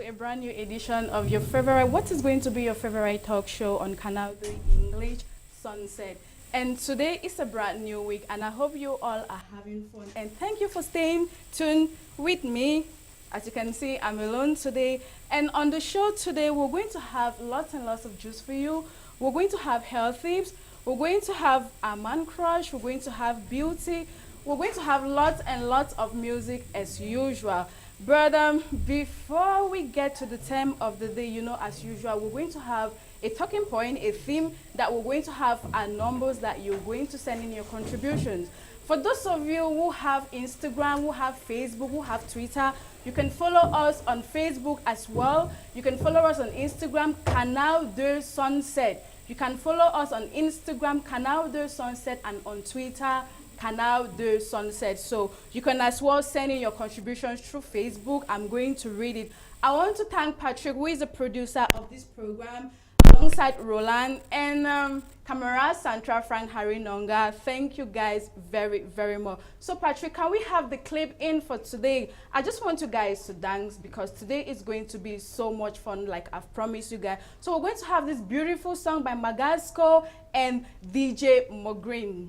a brand new edition of your favorite, what is going to be your favorite talk show on Canal 3 English, Sunset. And today is a brand new week, and I hope you all are having fun. And thank you for staying tuned with me. As you can see, I'm alone today. And on the show today, we're going to have lots and lots of juice for you. We're going to have health tips. We're going to have a man crush. We're going to have beauty. We're going to have lots and lots of music as usual. But before we get to the theme of the day, as usual, we're going to have a talking point, a theme that we're going to have our numbers that you're going to send in your contributions. For those of you who have Instagram, who have Facebook, who have Twitter, you can follow us on Facebook as well. You can follow us on Instagram, Canal de Sunset. You can follow us on Instagram, Canal de Sunset, and on Twitter, Canal de Sunset. So you can as well send in your contributions through Facebook. I'm going to read it. I want to thank Patrick, who is the producer of this program, alongside Roland and Camara, Santra, Frank, Harry, Nonga. Thank you guys very, very much. So Patrick, can we have the clip in for today? I just want you guys to dance because today is going to be so much fun, like I've promised you guys. So we're going to have this beautiful song by Magasco and DJ Mogreen.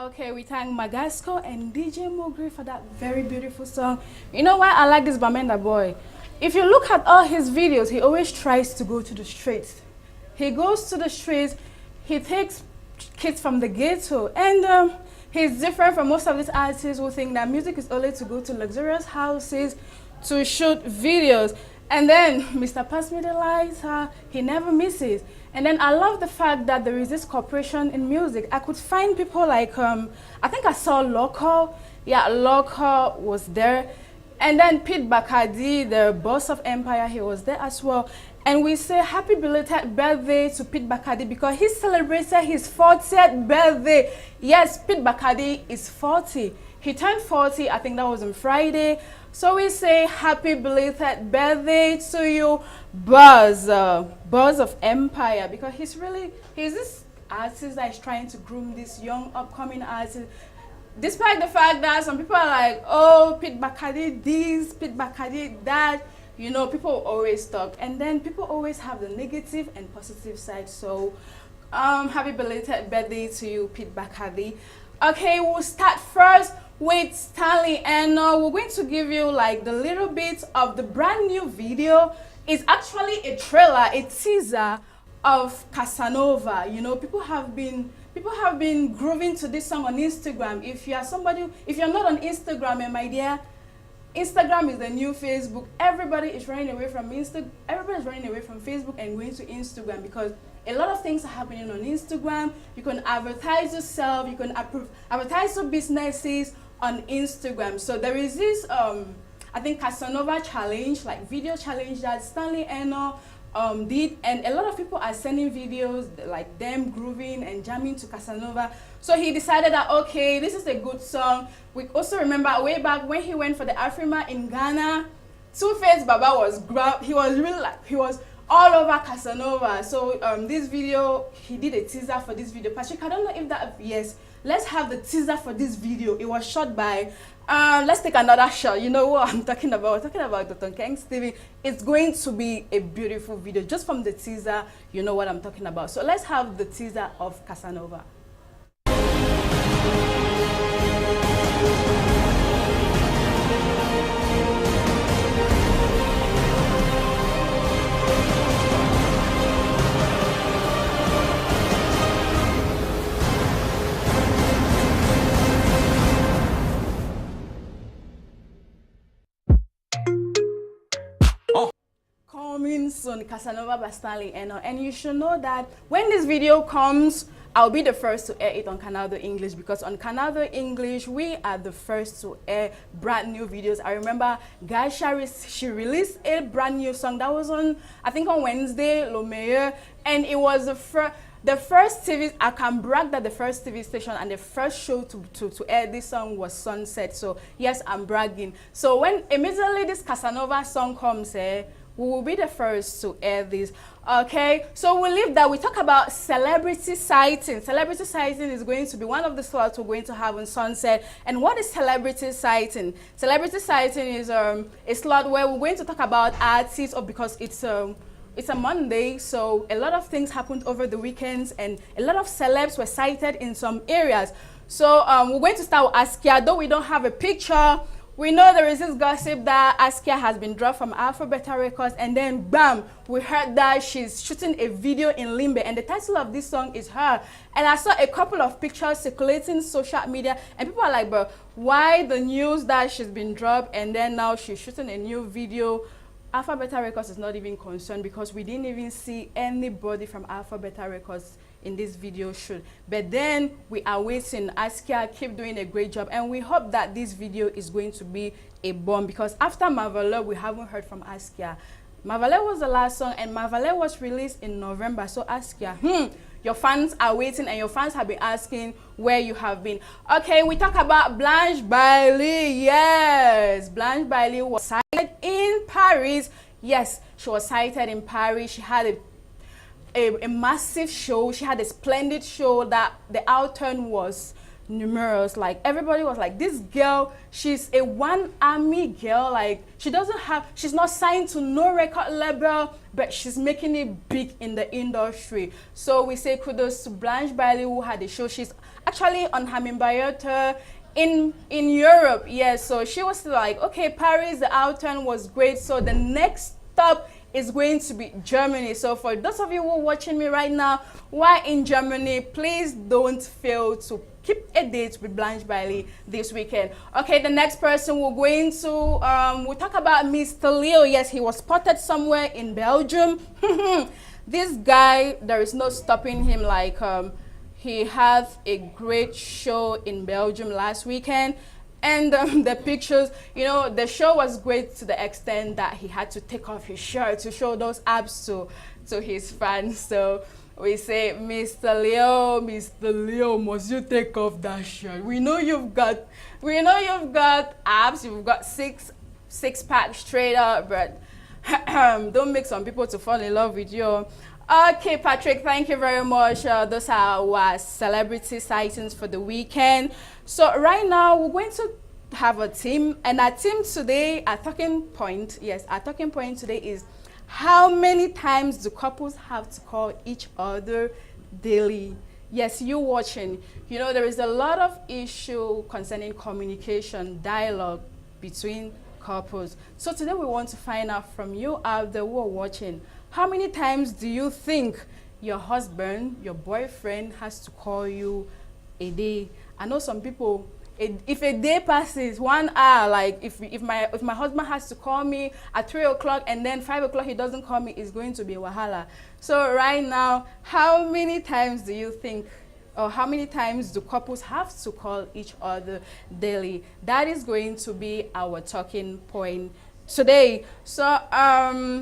Okay, we thank Magasco and DJ Mogri for that very beautiful song. You know why I like this Bamenda boy? If you look at all his videos, he always tries to go to the streets. He goes to the streets, he takes kids from the ghetto, and he's different from most of these artists who think that music is only to go to luxurious houses to shoot videos. And then Mr. Pass Me the Lighter, he never misses. And then I love the fact that there is this cooperation in music. I could find people like, I think I saw Loco. Yeah, Loco was there. And then Pete Bacardi, the boss of Empire, he was there as well. And we say happy belated birthday to Pete Bacardi because he celebrated his 40th birthday. Yes, Pete Bacardi is 40. He turned 40, I think that was on Friday. So we say happy belated birthday to you, Buzz of Empire, because he's this artist that is trying to groom this young upcoming artist. Despite the fact that some people are like, oh, Pete Bacardi this, Pete Bacardi that, you know, people always talk. And then people always have the negative and positive side. So happy belated birthday to you, Pete Bacardi. Okay, we'll start first with Stanley, and we're going to give you like the little bit of the brand new video. It's actually a trailer, a teaser of Casanova. You know, people have been grooving to this song on Instagram. If you're not on Instagram, and my dear, Instagram is the new Facebook. Everybody is running away from Facebook and going to Instagram because a lot of things are happening on Instagram. You can advertise yourself, you can advertise your businesses on Instagram. So there is this I think Casanova challenge, like video challenge that Stanley Eno did, and a lot of people are sending videos like them grooving and jamming to Casanova. So he decided that okay, this is a good song. We also remember way back when he went for the Afrima in Ghana, Two-Face Baba was grabbed. He was all over Casanova. So this video, he did a teaser for this video. Patrick, I don't know if that, yes, let's have the teaser for this video. It was shot by, let's take another shot. You know what I'm talking about? We're talking about Dr. Kang's TV. It's going to be a beautiful video. Just from the teaser, you know what I'm talking about. So let's have the teaser of Casanova. Coming soon, Casanova by Stanley Eno. And you should know that when this video comes, I'll be the first to air it on Canal de English, because on Canal de English, we are the first to air brand new videos. I remember Gasha, she released a brand new song that was on, I think on Wednesday, Le Meilleur, and it was the first TV, I can brag that the first TV station and the first show to air this song was Sunset. So yes, I'm bragging. So when immediately this Casanova song comes, we will be the first to air this. Okay, so we'll leave that. We talk about celebrity sighting. Celebrity sighting is going to be one of the slots we're going to have on Sunset. And what is celebrity sighting? Celebrity sighting is a slot where we're going to talk about artists, or because it's a Monday, so a lot of things happened over the weekends and a lot of celebs were sighted in some areas. So we're going to start with Askia. Though we don't have a picture, we know there is this gossip that Askia has been dropped from Alpha Beta Records, and then bam, we heard that she's shooting a video in Limbe, and the title of this song is her. And I saw a couple of pictures circulating social media, and people are like, but why the news that she's been dropped and then now she's shooting a new video? Alpha Beta Records is not even concerned because we didn't even see anybody from Alpha Beta Records in this video shoot. But then we are waiting. Askia keep doing a great job, and we hope that this video is going to be a bomb, because after Marveleux, we haven't heard from Askia. Marveleux was the last song, and Marveleux was released in November. So Askia, your fans are waiting, and your fans have been asking where you have been. Okay, we talk about Blanche Bailey. Yes, Blanche Bailey was sighted in Paris. Yes, she was sighted in Paris. She had a massive show. She had a splendid show that the outturn was numerous. Like everybody was like, this girl, she's a one army girl. Like she's not signed to no record label, but she's making it big in the industry. So we say kudos to Blanche Bailey, who had a show. She's actually on Hamimbayota in Europe. Yes, so she was like, okay, Paris, the outturn was great. So the next stop is going to be Germany. So for those of you who are watching me right now, who are in Germany, please don't fail to keep a date with Blanche Bailey this weekend. Okay, the next person we're going to, we'll talk about Mr. Leo. Yes, he was spotted somewhere in Belgium. This guy, there is no stopping him. Like, he had a great show in Belgium last weekend. And the pictures, you know, the show was great to the extent that he had to take off his shirt to show those abs to his fans. So we say, Mr. Leo, must you take off that shirt? We know you've got abs, you've got six pack straight up, but don't make some people to fall in love with you. Okay, Patrick, thank you very much. Those are our celebrity sightings for the weekend. So right now, we're going to have a team. And our team today, our talking point today is how many times do couples have to call each other daily? Yes, you watching. You know, there is a lot of issue concerning communication, dialogue between couples. So today we want to find out from you out there who are watching, how many times do you think your husband, your boyfriend has to call you a day? I know some people, if a day passes 1 hour, like if my husband has to call me at 3 o'clock and then 5 o'clock he doesn't call me, it's going to be wahala. So right now, how many times do you think, or how many times do couples have to call each other daily? That is going to be our talking point today. So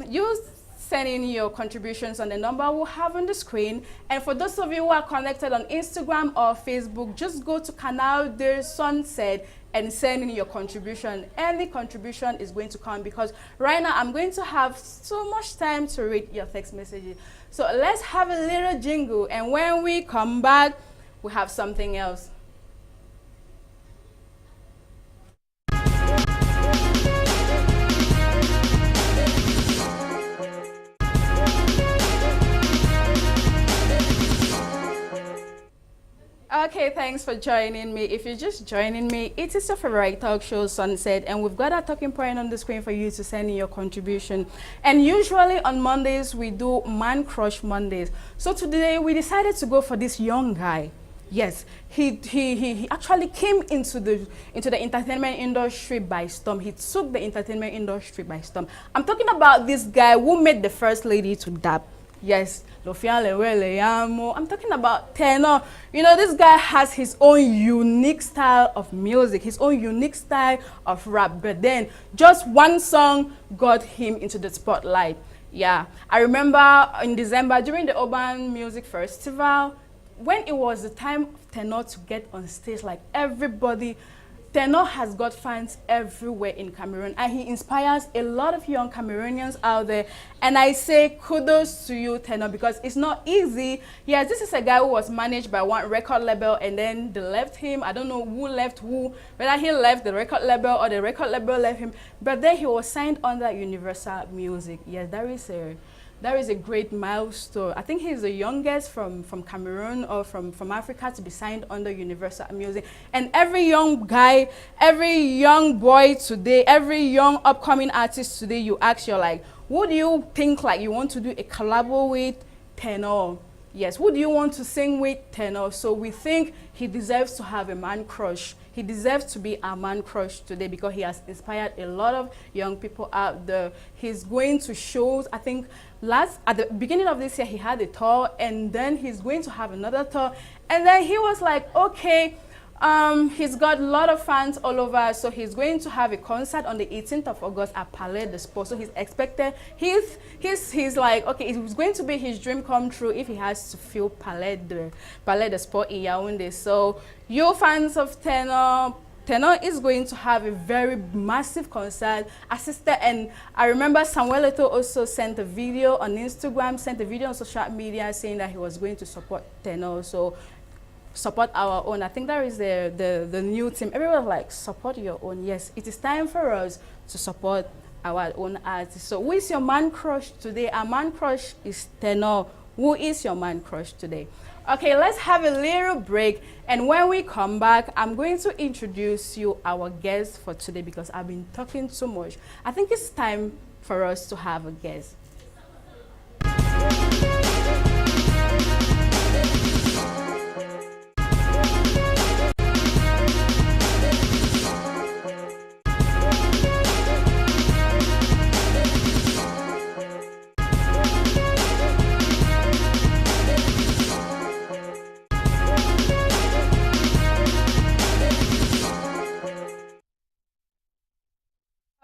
you send in your contributions on the number we'll have on the screen. And for those of you who are connected on Instagram or Facebook, just go to Canal de Sunset and send in your contribution. Any contribution is going to count, because right now I'm going to have so much time to read your text messages. So let's have a little jingle, and when we come back, we have something else. Okay, thanks for joining me. If you're just joining me, it is your favorite talk show, Sunset, and we've got a talking point on the screen for you to send in your contribution. And usually on Mondays, we do Man Crush Mondays. So today, we decided to go for this young guy. Yes, he actually came into the entertainment industry by storm. He took the entertainment industry by storm. I'm talking about this guy who made the first lady to dab. Yes, I'm talking about tenor. You know, this guy has his own unique style of music, his own unique style of rap. But then, just one song got him into the spotlight. Yeah, I remember in December during the Urban Music Festival, when it was the time of tenor to get on stage, like everybody, tenor has got fans everywhere in Cameroon, and he inspires a lot of young Cameroonians out there. And I say kudos to you, tenor, because it's not easy. Yes, this is a guy who was managed by one record label, and then they left him. I don't know who left who, whether he left the record label or the record label left him. But then he was signed under Universal Music. Yes, that is a great milestone. I think he's the youngest from Cameroon or from Africa to be signed under Universal Music. And every young guy, every young boy today, every young upcoming artist today, you ask, you're like, who do you think like you want to do a collabo with? Tenor. Yes, who do you want to sing with? Tenor. So we think he deserves to have a man crush. He deserves to be a man crush today because he has inspired a lot of young people out there. He's going to shows, I think at the beginning of this year, he had a tour, and then he's going to have another tour. And then he was like, okay, he's got a lot of fans all over, so he's going to have a concert on the 18th of August at Palais de Sport. So he's expected, he's like, okay, it was going to be his dream come true if he has to fill Palais de Sport in Yaoundé. So you fans of Tenor is going to have a very massive concert assisted, and I remember Samuel Eto'o also sent a video on Instagram, sent a video on social media saying that he was going to support Tenor. So support our own. I think that is the new team. Everyone like support your own. Yes, it is time for us to support our own artists. So who is your man crush today? Our man crush is Tenor. Who is your man crush today? Okay, let's have a little break, and when we come back, I'm going to introduce you our guest for today because I've been talking too much. I think it's time for us to have a guest.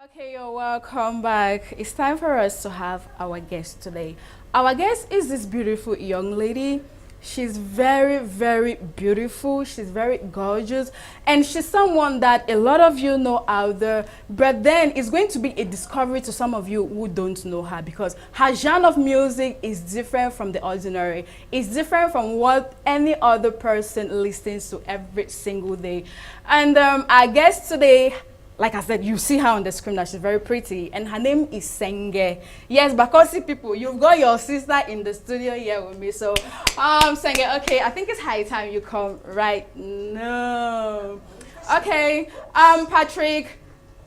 Okay, you're welcome back. It's time for us to have our guest today. Our guest is this beautiful young lady. She's very, very beautiful. She's very gorgeous. And she's someone that a lot of you know out there. But then it's going to be a discovery to some of you who don't know her because her genre of music is different from the ordinary. It's different from what any other person listens to every single day. And our guest today, like I said, you see her on the screen that she's very pretty, and her name is Senge. Yes, Bakosi people, you've got your sister in the studio here with me. So, Senge, okay, I think it's high time you come right now. Okay, Patrick,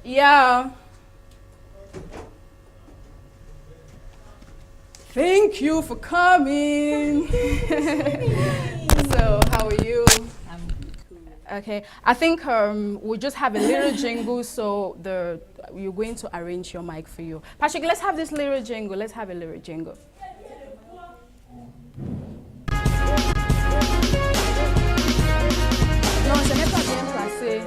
yeah. Thank you for coming. So, how are you? Okay, I think we'll just have a little jingle, so you're going to arrange your mic for you. Patrick, let's have this little jingle. Let's have a little jingle. Non, ce n'est pas bien placé.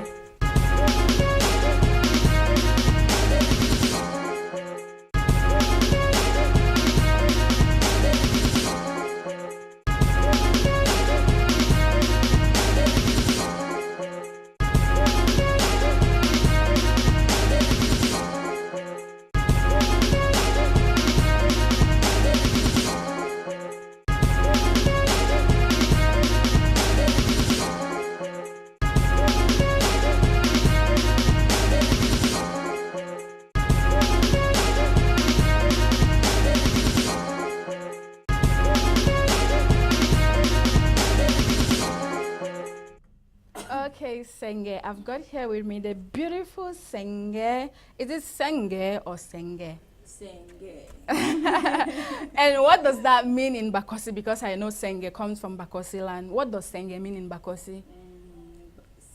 Okay, Senge, I've got here with me the beautiful Senge. Is it Senge or Senge? Senge. And what does that mean in Bakosi? Because I know Senge comes from Bakosi land. What does Senge mean in Bakosi?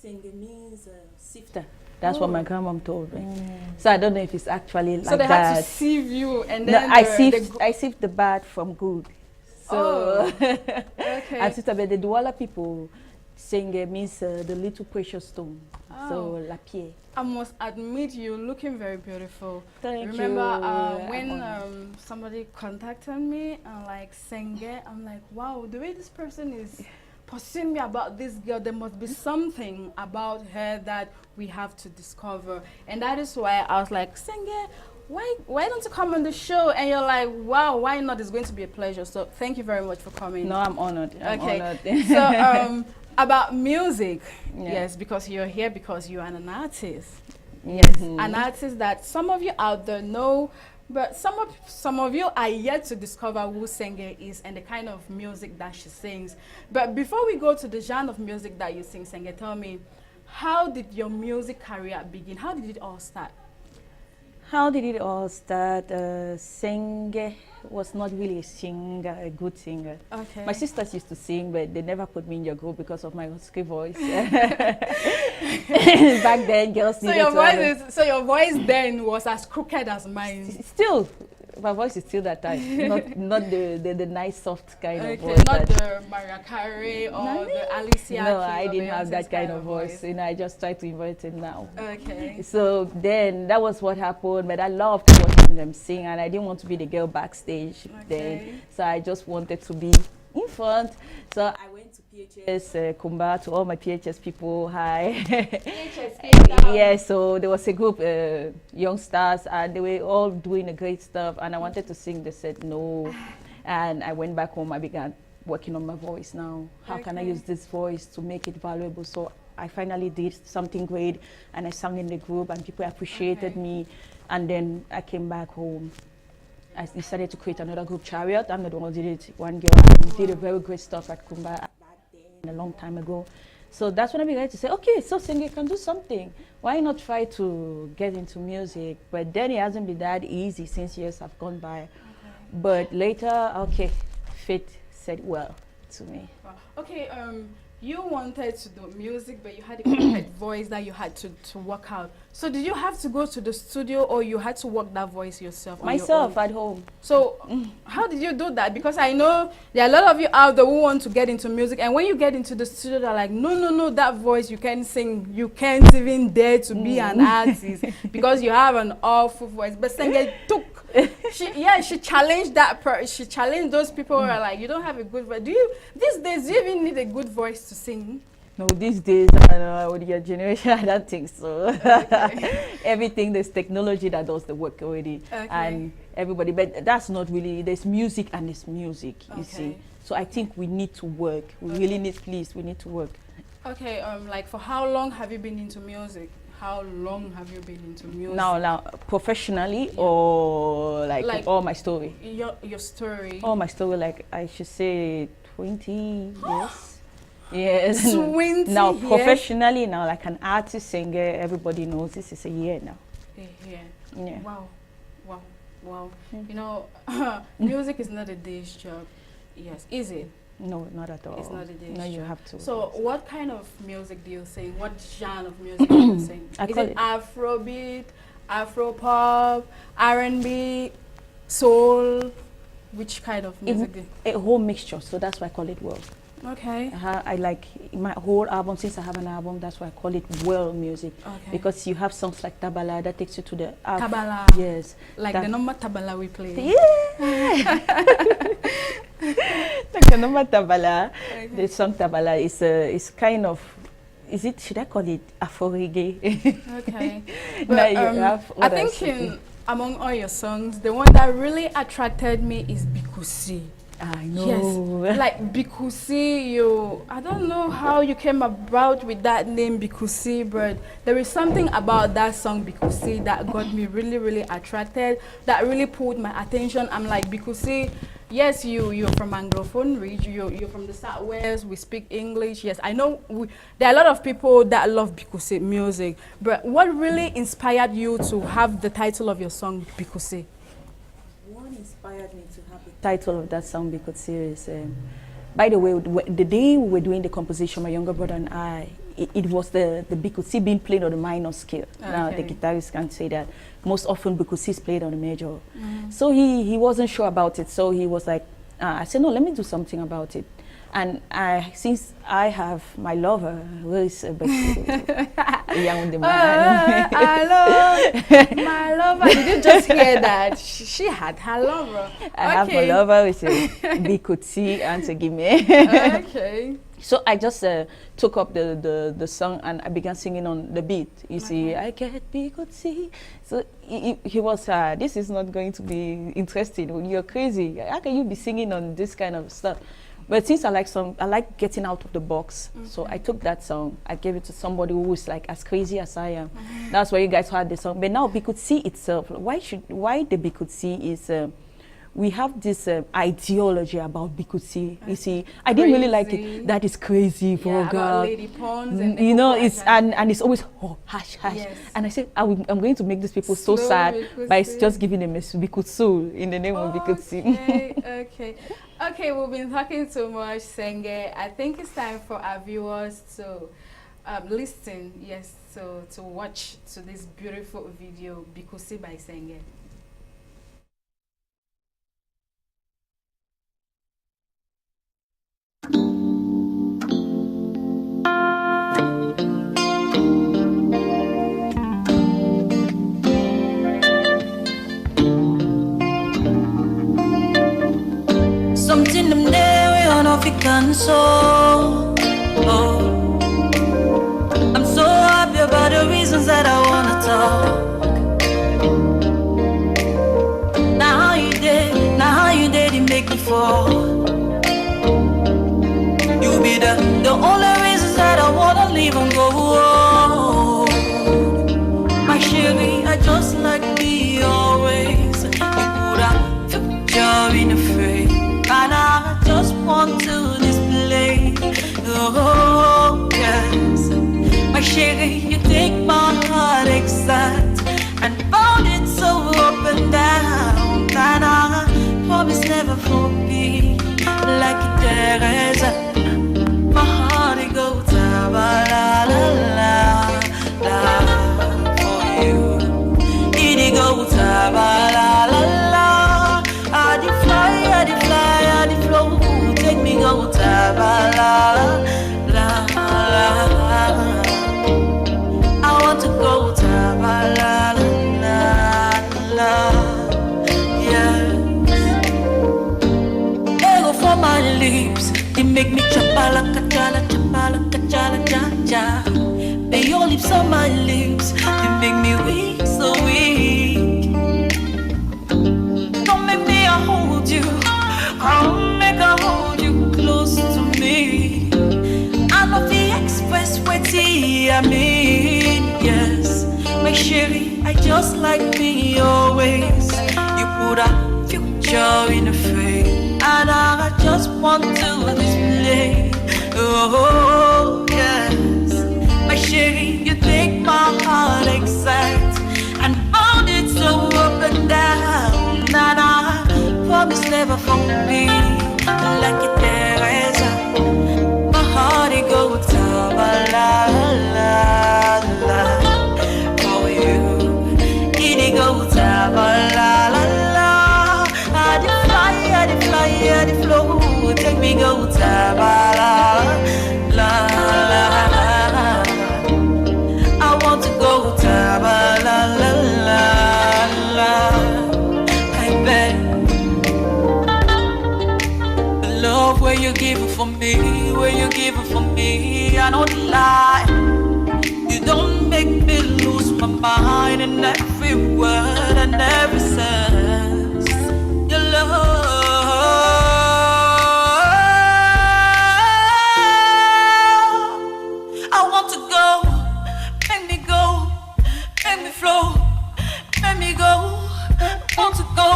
Senge means sifter. That's what my grandmom told me. So I don't know if it's actually like that. So they had to sieve you, and then no, I sieve the bad from good. So okay. I sift about the Douala people. Senge means the little precious stone. So la pierre. I must admit, you're looking very beautiful. Thank you. Remember when somebody contacted me and like Senge, I'm like, wow, the way this person is pursuing me about this girl, there must be something about her that we have to discover. And that is why I was like, Senge, why don't you come on the show? And you're like, wow, why not? It's going to be a pleasure. So thank you very much for coming. No, I'm honored. I'm honored. So about music, yes, because you're here because you are an artist. Yes, an artist that some of you out there know, but some of you are yet to discover who Senge is and the kind of music that she sings. But before we go to the genre of music that you sing, Senge, tell me, how did your music career begin? How did it all start? How did it all start? Senge was not really a singer, a good singer. Okay. My sisters used to sing, but they never put me in your group because of my husky voice. Back then, girls needed to so your voice then was as crooked as mine. Still, my voice is still that type. not the nice, soft kind of voice. Not the Mariah Carey or the Alicia. No, I didn't have that kind of voice. You know, I just try to invent it now. Okay. So then that was what happened. But I loved watching them sing, and I didn't want to be the girl backstage then. So I just wanted to be in front. So I went to PHS Kumba, to all my PHS people. Hi. PHS. Yeah, so there was a group, young stars, and they were all doing a great stuff. And I wanted to sing. They said no. And I went back home. I began working on my voice now. How can I Okay. use this voice to make it valuable? So I finally did something great, and I sang in the group, and people appreciated Okay. me. And then I came back home. I decided to create another group, Chariot. I'm not the one who did it. One girl did a very great stuff at Kumba a long time ago. So that's when I began to say, okay, so Senge can do something. Why not try to get into music? But then it hasn't been that easy since years have gone by. Okay. But later, okay, fate said well to me. Wow. Okay, you wanted to do music, but you had a perfect voice that you had to work out. So did you have to go to the studio, or you had to work that voice yourself? On your Myself own? at home. So how did you do that? Because I know there are a lot of you out there who want to get into music, and when you get into the studio, they're like, no, no, no, that voice, you can't sing. You can't even dare to be an artist because you have an awful voice. But Senge took, she challenged that she challenged those people who are like, you don't have a good voice. These days, do you even need a good voice to sing? No, these days, with your generation, I don't think so. Okay. Everything, there's technology that does the work already. Okay. And everybody, but that's not really, there's music and there's music, you see. Okay. So I think we need to work. We really need, please, we need to work. Okay, like for how long have you been into music? How long have you been into music? Now, professionally, or like all my story? Your story. All my story, like I should say 20 years. Yes. 20 now, years? professionally, now, like an artist, singer, everybody knows this is a year now. Yeah. Yeah. Wow. Wow. Wow. Mm. You know, music is not a day's job. Yes. Is it? No, not at all. It's not a day's No, you job. have to. So, what kind of music do you sing? What genre of music do you sing? I Is call it it- Afrobeat, Afropop, R&B, soul? Which kind of music? A whole mixture, so that's why I call it world. Okay. I like my whole album, since I have an album, that's why I call it world music. Okay. Because you have songs like Tabala that takes you to the Tabala. Yes. Like that- the number tabala we play. Yeah. Like the number Tabala. Okay. The song Tabala is kind of, should I call it Afro reggae? Okay. Now But, you have I what think else? among all your songs, the one that really attracted me is Bikusi. I know. Yes, like Bikusi, I don't know how you came about with that name Bikusi, but there is something about that song Bikusi that got me really, really attracted, that really pulled my attention. I'm like, Bikusi, yes, you're from Anglophone region, you're from the Southwest, we speak English. Yes, I know there are a lot of people that love Bikusi music, but what really inspired you to have the title of your song Bikusi? What inspired me to have the title of that song because series? By the way, the day we were doing the composition, my younger brother and I, it was the Bikusi being played on the minor scale. Okay. Now the guitarist can say that. Most often Bikusi is played on the major. So he wasn't sure about it. So he was like, I said, no, let me do something about it. And since I have my lover, who is a young man. I love my lover. Did you just hear that? She had her lover. I have my lover, which is Bikusi and to give me. Okay. So I just took up the song and I began singing on the beat. You see, I get Bikusi. So he was, this is not going to be interesting. You're crazy. How can you be singing on this kind of stuff? But since I like getting out of the box. So I took that song, I gave it to somebody who was like as crazy as I am. That's why you guys heard the song. But now Bikusi itself, why the Bikusi is, we have this ideology about Bikusi. You see, I didn't really like it. That is crazy for a girl. About lady pawns and you know, it's and it's always hush hush. Yes. And I said I'm going to make these people so sad by just giving them a Bikusu in the name of Bikusi. Okay, we've been talking too much, Senge. I think it's time for our viewers to listen, yes, to watch to this beautiful video, Bikusi by Senge. Something them there we on off it can so. Oh, I'm so happy about the reasons that I wanna talk. Now how you did, it make me fall. The only reasons that I wanna leave and go. My chérie, I just like me always. You put a future in a frame, and I just want to display. Oh yes, my chérie, you take my heart exact and found it so up and down, and I promise never for me like Teresa. My heart it goes la la la la for you. It goes la la la la. I di fly, I di fly, I di flow. Take me go la la la la. I want to go la la la la. Yeah. Ego for my lips. They make me chapala kachala chapala kachala cha cha. But your lips on my lips, they make me weak, so weak. Don't make me hold you, I'll make I hold you close to me. I know the express way I mean, yes. My chérie, I just like me always. You put a future in a frame, and I just want to display. Oh yes, my chérie, you take my heart exact and found it so up and down, and I promise never for me like it Teresa. My heart it goes la la la la for you. It goes la la la la. I di fly, I di fly, I di flow. Take me go la la la la. I want to go la la la la la. I bet the love where you give it for me, where you give it for me, I don't lie. You don't make me lose my mind in every word and every sense. Your love, I want to go, make me go, make me flow, make me go. Want to go,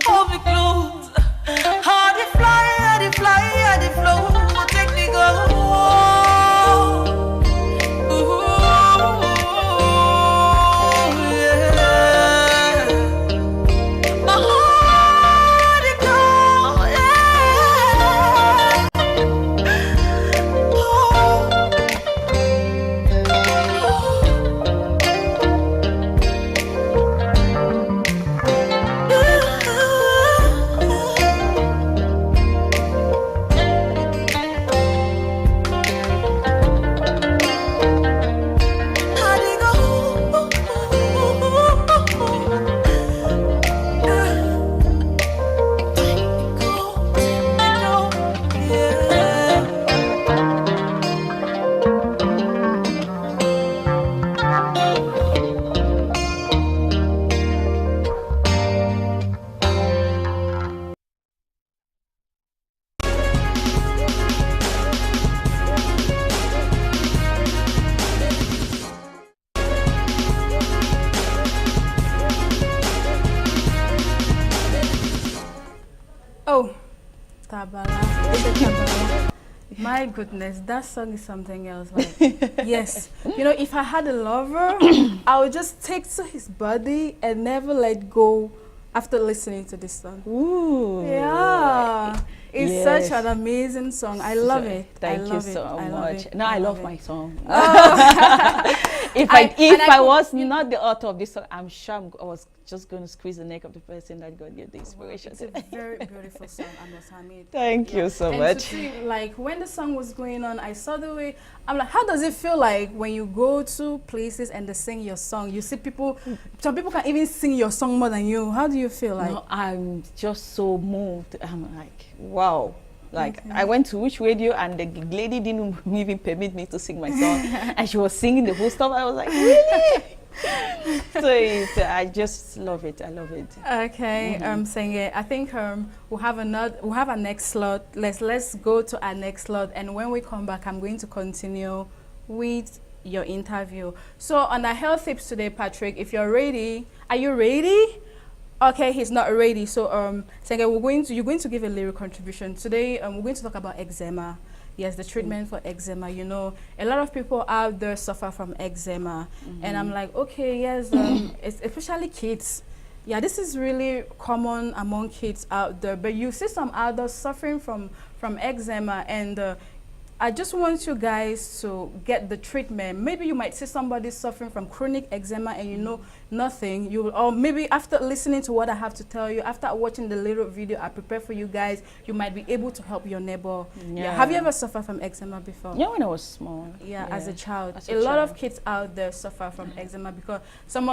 hold me close. How they fly, how they fly, how they flow. Take me go. Oh, Tabala. Is it Tabala? My goodness, that song is something else. Like, yes, you know, if I had a lover, I would just take to his body and never let go after listening to this song. Ooh. Yeah. It's Yes. such an amazing song. I love it. Thank you so much. No, I love my song. Oh. If I was not the author of this song, I'm sure I was just going to squeeze the neck of the person that God gave the inspiration. It's a very beautiful song, I must admit. Thank you so and much. To see, like, when the song was going on, I saw the way, I'm like, how does it feel like when you go to places and they sing your song? You see people, some people can even sing your song more than you. How do you feel like? No, I'm just so moved. I'm like, wow. Like, Okay. I went to Which Radio and the lady didn't even permit me to sing my song. And she was singing the whole stuff. I was like, really? So I just love it. I love it. Okay, Senge, I think we'll have a next slot. Let's go to our next slot, and when we come back, I'm going to continue with your interview. So on our health tips today, Patrick, if you're ready, are you ready? Okay, he's not ready. So Senge, you're going to give a little contribution today. We're going to talk about eczema. Yes, the treatment for eczema. You know, a lot of people out there suffer from eczema, and I'm like, okay, yes, especially kids. Yeah, this is really common among kids out there. But you see some adults suffering from eczema, and I just want you guys to get the treatment. Maybe you might see somebody suffering from chronic eczema and you know nothing. Or maybe after listening to what I have to tell you, after watching the little video I prepared for you guys, you might be able to help your neighbor. Yeah. Have you ever suffered from eczema before? Yeah, when I was small. Yeah, as a child. A lot of kids out there suffer from eczema because some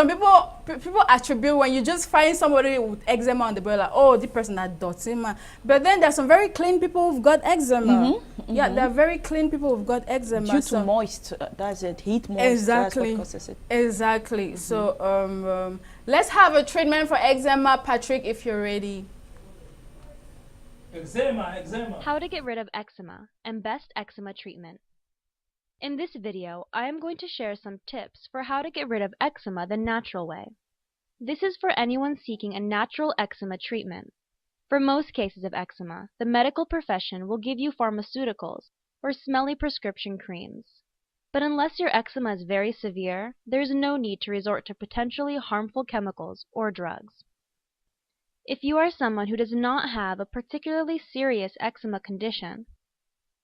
people attribute when you just find somebody with eczema on the body, like, oh, this person had dirty, man. But then there's some very clean people who've got eczema. Yeah, they're very clean people who've got eczema. Due to moist, that's it, heat moist. Exactly. That's what causes it. Exactly. So let's have a treatment for eczema, Patrick, if you're ready. Eczema. How to get rid of eczema and best eczema treatment. In this video, I am going to share some tips for how to get rid of eczema the natural way. This is for anyone seeking a natural eczema treatment. For most cases of eczema, the medical profession will give you pharmaceuticals or smelly prescription creams. But unless your eczema is very severe, there is no need to resort to potentially harmful chemicals or drugs. If you are someone who does not have a particularly serious eczema condition,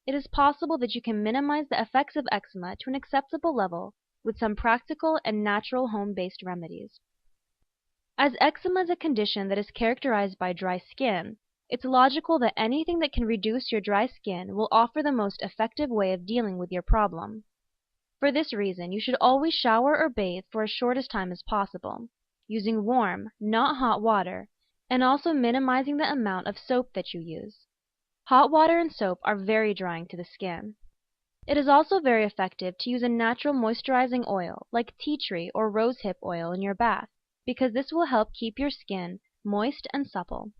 it is possible that you can minimize the effects of eczema to an acceptable level with some practical and natural home-based remedies. As eczema is a condition that is characterized by dry skin, it's logical that anything that can reduce your dry skin will offer the most effective way of dealing with your problem. For this reason, you should always shower or bathe for as short a time as possible, using warm, not hot water, and also minimizing the amount of soap that you use. Hot water and soap are very drying to the skin. It is also very effective to use a natural moisturizing oil like tea tree or rosehip oil in your bath, because this will help keep your skin moist and supple.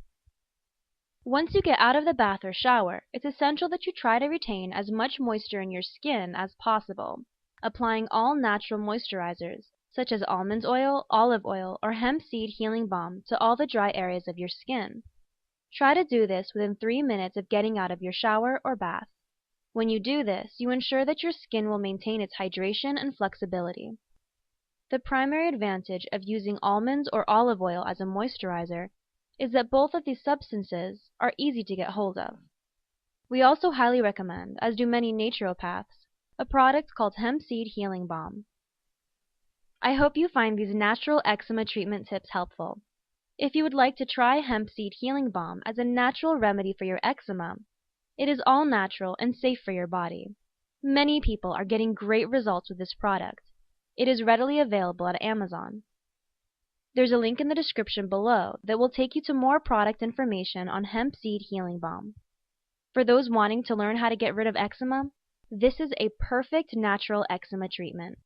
Once you get out of the bath or shower, it's essential that you try to retain as much moisture in your skin as possible, applying all natural moisturizers, such as almond oil, olive oil, or hemp seed healing balm to all the dry areas of your skin. Try to do this within 3 minutes of getting out of your shower or bath. When you do this, you ensure that your skin will maintain its hydration and flexibility. The primary advantage of using almonds or olive oil as a moisturizer is that both of these substances are easy to get hold of. We also highly recommend, as do many naturopaths, a product called hemp seed healing balm. I hope you find these natural eczema treatment tips helpful. If you would like to try hemp seed healing balm as a natural remedy for your eczema, it is all natural and safe for your body. Many people are getting great results with this product. It is readily available at Amazon. There's a link in the description below that will take you to more product information on hemp seed healing balm. For those wanting to learn how to get rid of eczema, this is a perfect natural eczema treatment.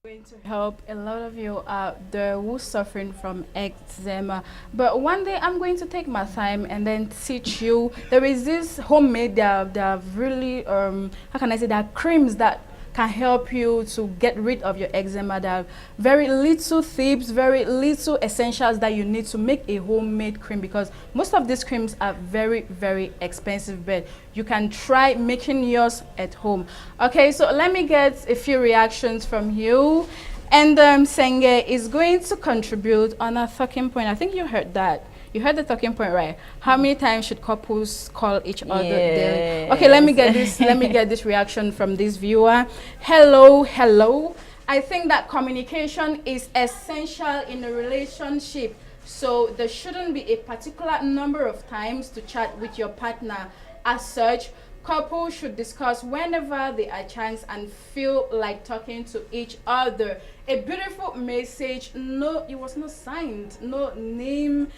Going to help a lot of you out there who suffering from eczema, but one day I'm going to take my time and then teach you. There is this homemade, they are really how can I say, there are creams that can help you to get rid of your eczema. There are very little tips, very little essentials that you need to make a homemade cream, because most of these creams are very, very expensive, but you can try making yours at home. Okay, so let me get a few reactions from you. And Senge is going to contribute on a talking point. I think you heard that. You heard the talking point, right? How many times should couples call each other daily? Okay, let me get this. Let me get this reaction from this viewer. Hello. I think that communication is essential in a relationship. So there shouldn't be a particular number of times to chat with your partner. As such, couples should discuss whenever they are chance and feel like talking to each other. A beautiful message. No, it was not signed. No name,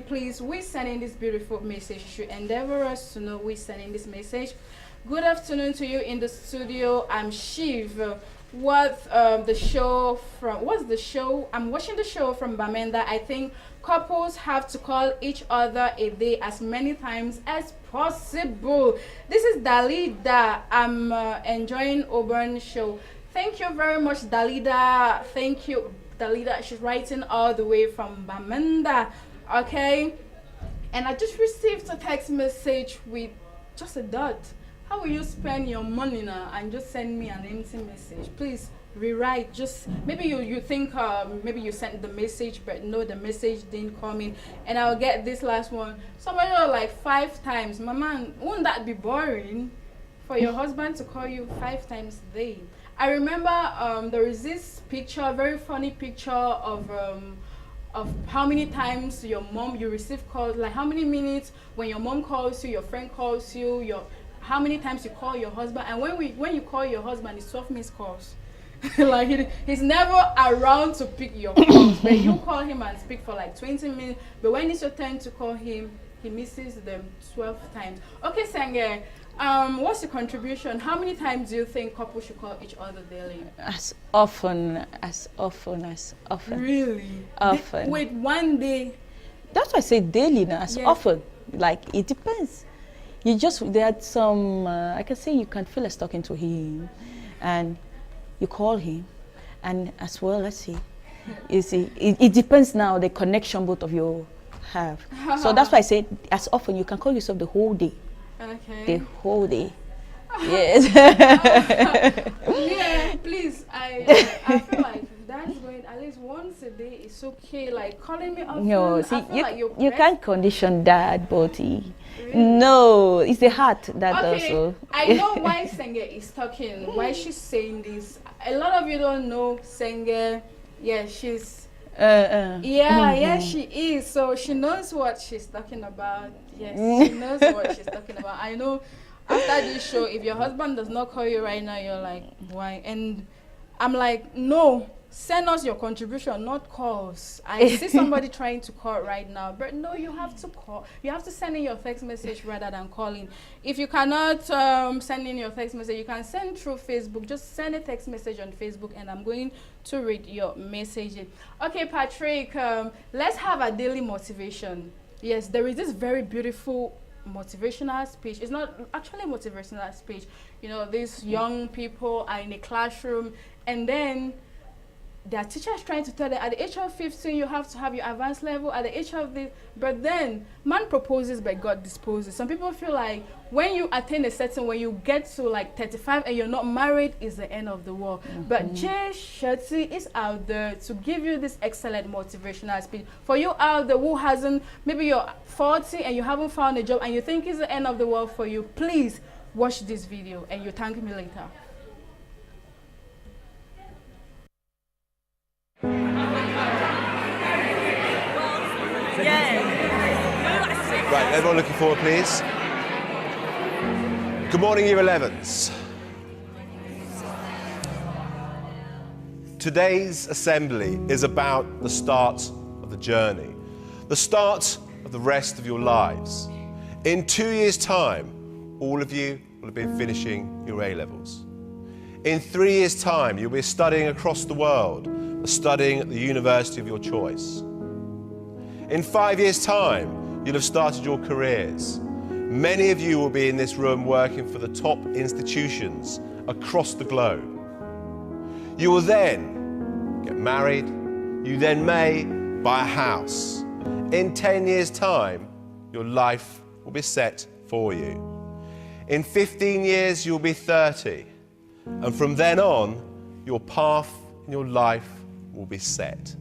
please. We're sending this beautiful message. You should endeavor us to know we're sending this message. Good afternoon to you in the studio. I'm Shiv. What's the show? I'm watching the show from Bamenda. I think couples have to call each other a day as many times as possible. This is Dalida. I'm enjoying Auburn show. Thank you very much, Dalida. Thank you, Dalida. She's writing all the way from Bamenda. Okay. And I just received a text message with just a dot. How will you spend your money now and just send me an empty message? Please rewrite. Just maybe you think maybe you sent the message, but no, the message didn't come in. And I'll get this last one. Somebody like 5 times. Mama, wouldn't that be boring for your husband to call you 5 times a day? I remember there is this picture, a very funny picture of how many times you receive calls, like how many minutes when your mom calls you, your friend calls you, how many times you call your husband, and when you call your husband, it's 12 missed calls. Like he's never around to pick your calls, but you call him and speak for like 20 minutes, but when it's your turn to call him, he misses them 12 times. Okay, Senge, what's your contribution? How many times do you think couples should call each other daily? As often. Really? Often. Wait, one day? That's why I say daily now, as often. Like, it depends. There are some, I can say you can feel us talking to him, and you call him, and as well, let's see, you see, it depends now, the connection both of you have. So that's why I say, as often, you can call yourself the whole day. Okay. The whole day. Yes. Yeah, please, I feel like that's going at least once a day is okay. Like calling me often. No, see, you like can't condition that, Boti. Really? No, it's the heart that okay. also. I know why Senge is talking, why she's saying this. A lot of you don't know Senge. Yeah, she's. Yeah, she is. So she knows what she's talking about. Yes, she knows what she's talking about. I know. After this show, if your husband does not call you right now, you're like, why? And I'm like, no, send us your contribution, not calls. I see somebody trying to call right now, but no, you have to call. You have to send in your text message rather than calling. If you cannot send in your text message, you can send through Facebook. Just send a text message on Facebook, and I'm going to read your message. Okay, Patrick, let's have a daily motivation. Yes, there is this very beautiful motivational speech. It's not actually a motivational speech. You know, these young people are in a classroom, and then their teacher is trying to tell them at the age of 15 you have to have your advanced level, at the age of this, but then man proposes but God disposes. Some people feel like when you attain a certain, when you get to like 35 and you're not married, is the end of the world. But Senge.She is out there to give you this excellent motivational speech. For you out there who hasn't, maybe you're 40 and you haven't found a job and you think it's the end of the world for you, please watch this video and you thank me later. Right, everyone looking forward, please. Good morning, Year 11s. Today's assembly is about the start of the journey, the start of the rest of your lives. In 2 years' time, all of you will have been finishing your A-levels. In 3 years' time, you'll be studying across the world, studying at the university of your choice. In 5 years' time, you'll have started your careers. Many of you will be in this room working for the top institutions across the globe. You will then get married. You then may buy a house. In 10 years' time, your life will be set for you. In 15 years, you'll be 30. And from then on, your path in your life will be set.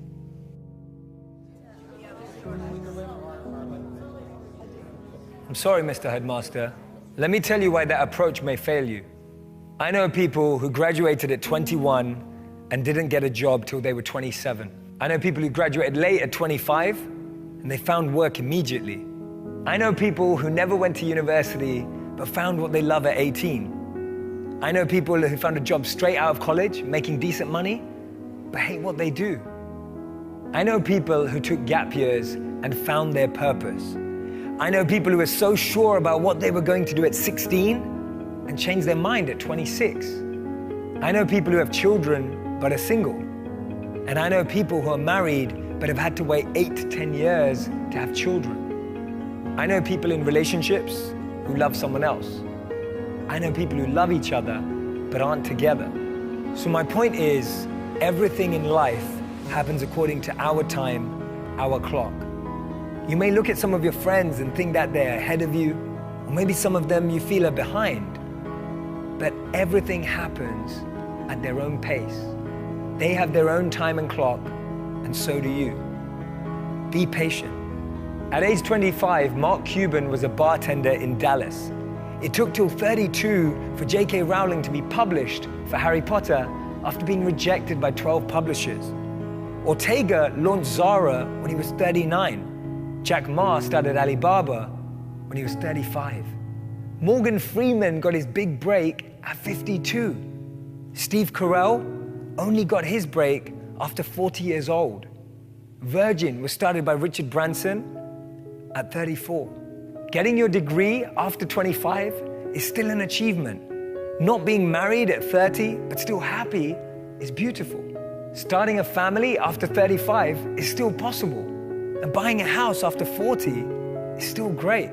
I'm sorry, Mr. Headmaster. Let me tell you why that approach may fail you. I know people who graduated at 21 and didn't get a job till they were 27. I know people who graduated late at 25 and they found work immediately. I know people who never went to university but found what they love at 18. I know people who found a job straight out of college, making decent money, but hate what they do. I know people who took gap years and found their purpose. I know people who were so sure about what they were going to do at 16 and changed their mind at 26. I know people who have children but are single. And I know people who are married but have had to wait 8 to 10 years to have children. I know people in relationships who love someone else. I know people who love each other but aren't together. So my point is, everything in life happens according to our time, our clock. You may look at some of your friends and think that they're ahead of you, or maybe some of them you feel are behind. But everything happens at their own pace. They have their own time and clock, and so do you. Be patient. At age 25, Mark Cuban was a bartender in Dallas. It took till 32 for J.K. Rowling to be published for Harry Potter after being rejected by 12 publishers. Ortega launched Zara when he was 39. Jack Ma started Alibaba when he was 35. Morgan Freeman got his big break at 52. Steve Carell only got his break after 40 years old. Virgin was started by Richard Branson at 34. Getting your degree after 25 is still an achievement. Not being married at 30 but still happy is beautiful. Starting a family after 35 is still possible. And buying a house after 40 is still great.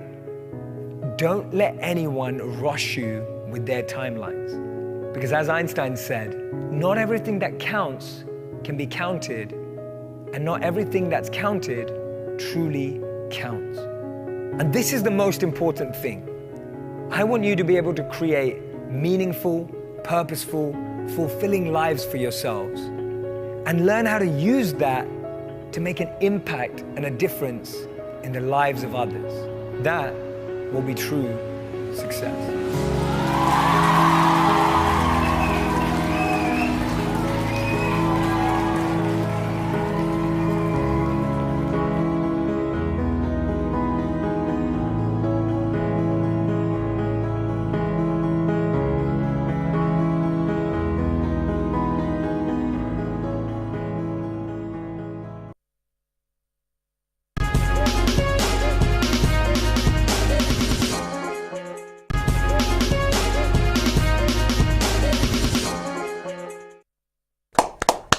Don't let anyone rush you with their timelines. Because as Einstein said, not everything that counts can be counted, and not everything that's counted truly counts. And this is the most important thing. I want you to be able to create meaningful, purposeful, fulfilling lives for yourselves, and learn how to use that to make an impact and a difference in the lives of others. That will be true success.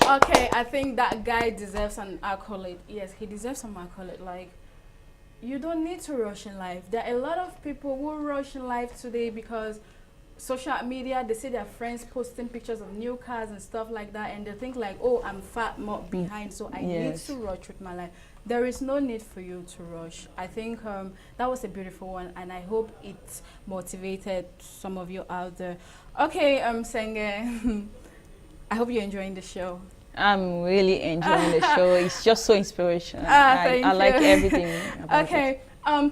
Okay, I think that guy deserves an accolade. Yes, he deserves some accolade. Like, you don't need to rush in life. There are a lot of people who rush in life today because social media, they see their friends posting pictures of new cars and stuff like that, and they think like, oh, I'm far more behind, so I need to rush with my life. There is no need for you to rush. I think that was a beautiful one, and I hope it motivated some of you out there. Okay, Senge, I hope you're enjoying the show. I'm really enjoying the show. It's just so inspirational. Thank I you. like everything about it.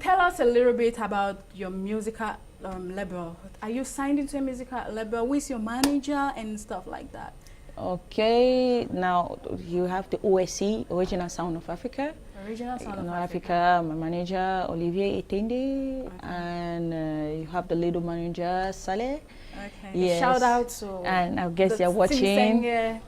Tell us a little bit about your musical label. Are you signed into a musical label? Who is your manager and stuff like that? Okay, now you have the OSC, Original Sound of Africa. Original Sound of Africa. My manager, Olivier Etende, and you have the little manager, Saleh. Okay. Yes. Shout out to. And I guess they're watching.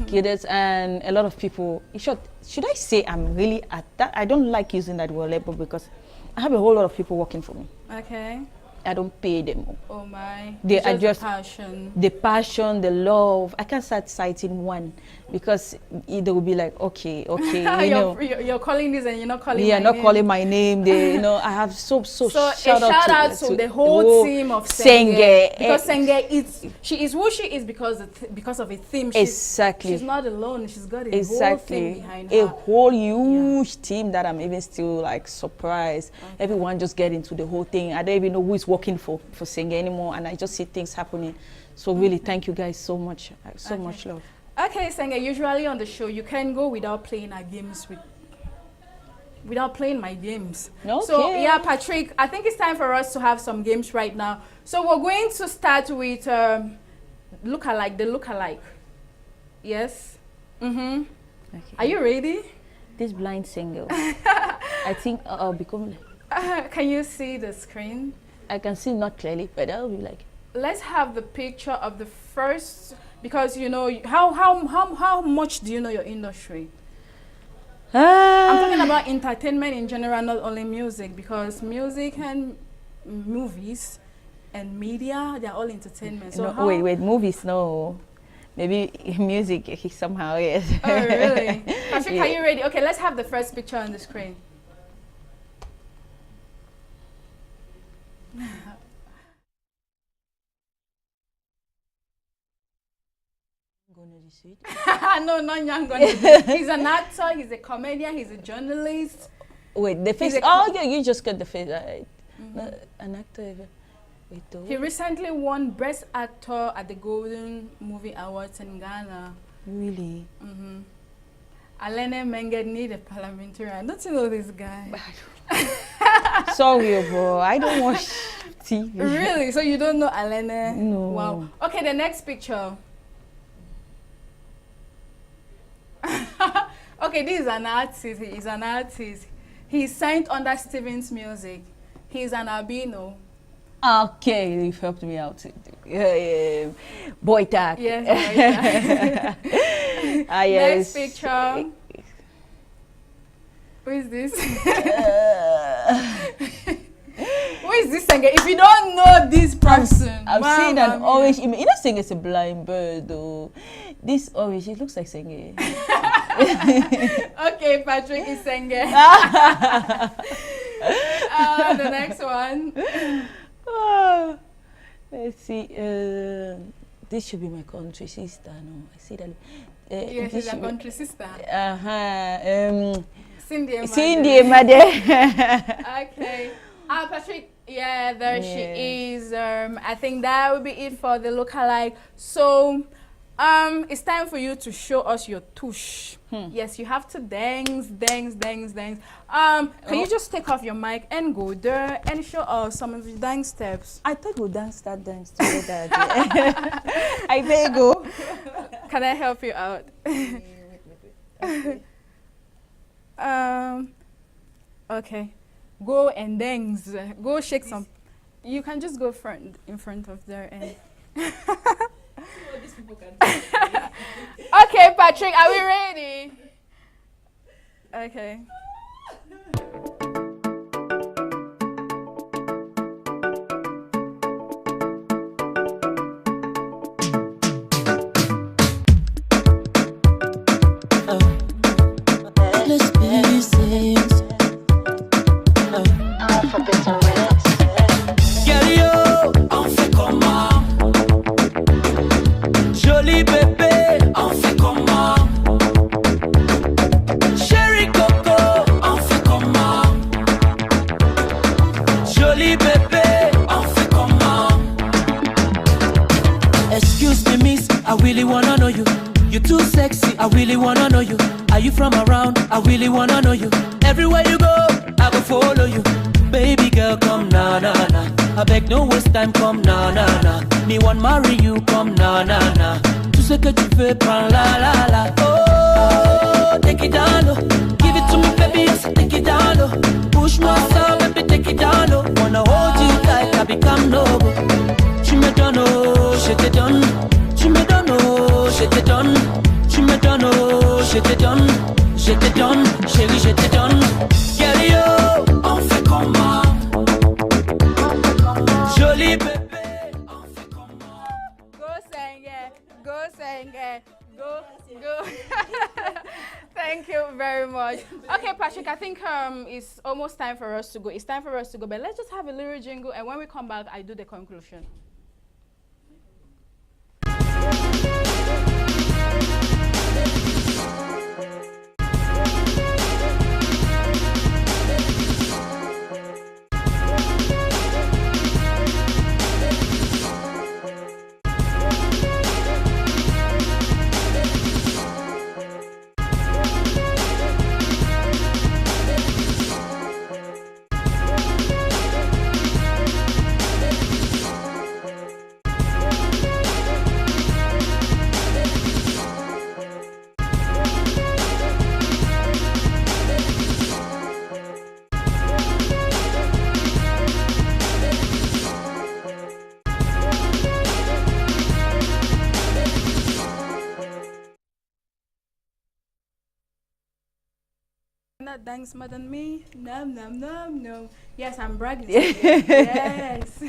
Kids and a lot of people. Should I say I'm really at that? I don't like using that word label because I have a whole lot of people working for me. Okay. I don't pay them. Oh my. They are just passion. The passion, the love. I can't start citing one because they will be like, okay, you know. You're calling this and you're not calling. Yeah, not calling my name. They, you know, I have so shout out to the whole team of Senge. Because Senge she is who she is because of a theme. She's not alone. She's got a whole thing behind her. A whole huge team that I'm even still like surprised. Okay. Everyone just get into the whole thing. I don't even know who is working for Senge anymore, and I just see things happening. So really, thank you guys so much. So much love. Okay, Senge, usually on the show, you can go without playing our games without playing my games. Okay. So, yeah, Patrick, I think it's time for us to have some games right now. So, we're going to start with the lookalike. Yes? Mm-hmm. Okay. Are you ready? This blind single. I think I'll become... Can you see the screen? I can see not clearly, but I'll be like. Let's have the picture of the first, because you know, how much do you know your industry? I'm talking about entertainment in general, not only music, because music and movies and media, they're all entertainment. So no, wait, movies, no. Maybe music somehow, yes. Oh, really? Patrick, are you ready? Okay, let's have the first picture on the screen. No, not Yangon. He's an actor, he's a comedian, he's a journalist. Wait, the face. Oh, yeah, you just got the face. An actor. Wait, he recently won Best Actor at the Golden Movie Awards in Ghana. Really? Alene Mengeni, the parliamentarian. Don't you know this guy? Sorry, bro. I don't watch TV. Really? So you don't know Alene? No. Wow. Okay, the next picture. Okay, this is an artist. He's an artist. He's signed under Steven's Music. He's an albino. Okay, you've helped me out. Boy tag. Yes, yes. Yes. Next picture. Who is this? Who is this Senge? If you don't know this person, I've seen an orange image. You know, Senge is a blind bird, though. This orange, it looks like Senge. Okay, Patrick is Senge. The next one. Let's see. This should be my country sister. No, I see that. Yes, she's a country sister. Cindy Made. Okay. Patrick, yeah, there she is. I think that will be it for the lookalike. So, it's time for you to show us your tush. Yes, you have to dance. Can you just take off your mic and go there and show us some of your dance steps? I thought we'd dance together. I better go. Can I help you out? Okay. Go and dance. Go shake some. You can just go in front of there and. Okay, Patrick, are we ready? Okay. Thank you very much. Okay, Patrick, I think it's almost time for us to go. It's time for us to go, but let's just have a little jingle, and when we come back, I do the conclusion. that dance more than me? No. Yes, I'm bragging. Yes.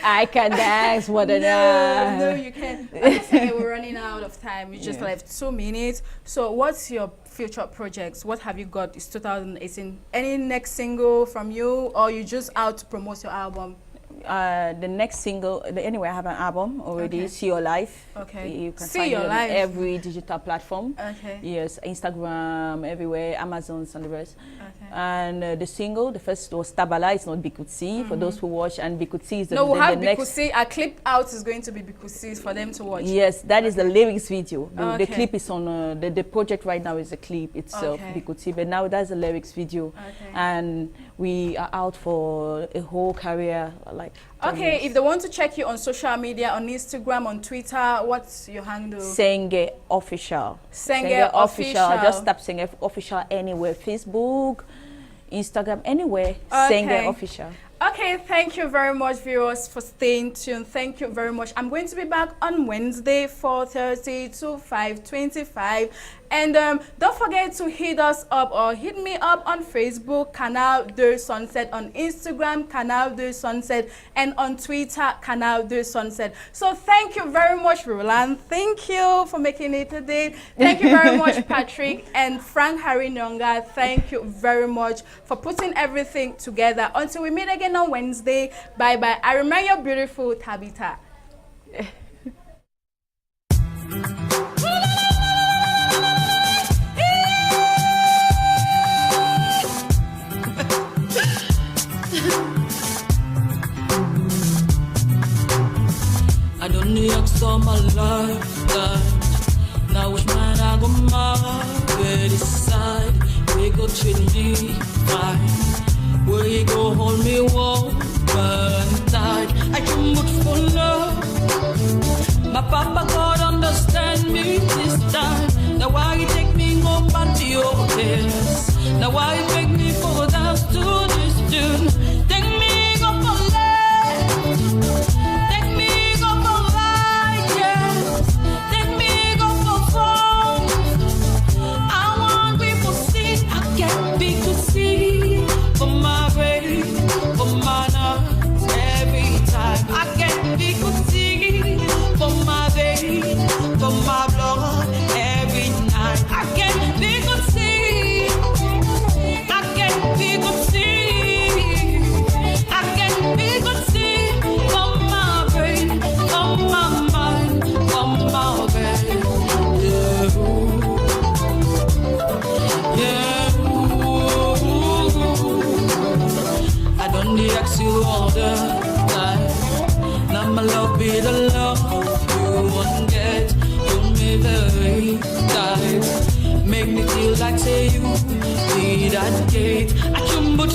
I can dance more than that. No, you can't. Okay, we're running out of time. We just left 2 minutes. So what's your future projects? What have you got? It's 2018. Any next single from you, or you just out to promote your album? The next single, anyway, I have an album already, See Your Life. Okay. You can See find Your it on Life. every digital platform. Okay. Yes, Instagram, everywhere, Amazon's and the rest. Okay. And the single, the first was Tabala, it's not Bikusi, for those who watch, and Bikusi is the, No, we'll have the next. Bikusi. A clip out is going to be Bikusi for them to watch. Yes, that is the lyrics video. The Okay. clip is on, the project right now is a clip itself, Okay. Bikusi, but now that's the lyrics video. Okay. And we are out for a whole career, like. 10 Okay, years. if they want to check you on social media, on Instagram, on Twitter, what's your handle? Senge Official. Senge Official. Just tap Senge Official anywhere. Facebook, Instagram, anywhere. Okay. Senge Official. Okay, thank you very much, viewers, for staying tuned. Thank you very much. I'm going to be back on Wednesday, 4:30 to 5:25. And don't forget to hit us up or hit me up on Facebook, Canal de Sunset, on Instagram, Canal de Sunset, and on Twitter, Canal de Sunset. So thank you very much, Roland. Thank you for making it today. Thank you very much, Patrick and Frank Harry Nyonga. Thank you very much for putting everything together. Until we meet again on Wednesday, bye-bye. I remain your beautiful Tabitha. I don't need all my lifetime. Now which man I go marry decide we go treat me fine. Where you go hold me warm and tight. I can look for love. My papa God understand me this time. Now why you take me home back to your place? Now why you take me for dance to this tune? Take me go for love. Take me go for light, yes. Take me go for fun. I want people see, I get people see. For my baby, for my nuts, every time I get people see. For my baby, for my blood, every night I get people see. I get people see. I get people see. For my baby, for my mind, for my baby. Yeah. I don't need ask you all the time. Now my love be the love you won't get. Hold me very tight. Make me feel like say you be that gate. I can put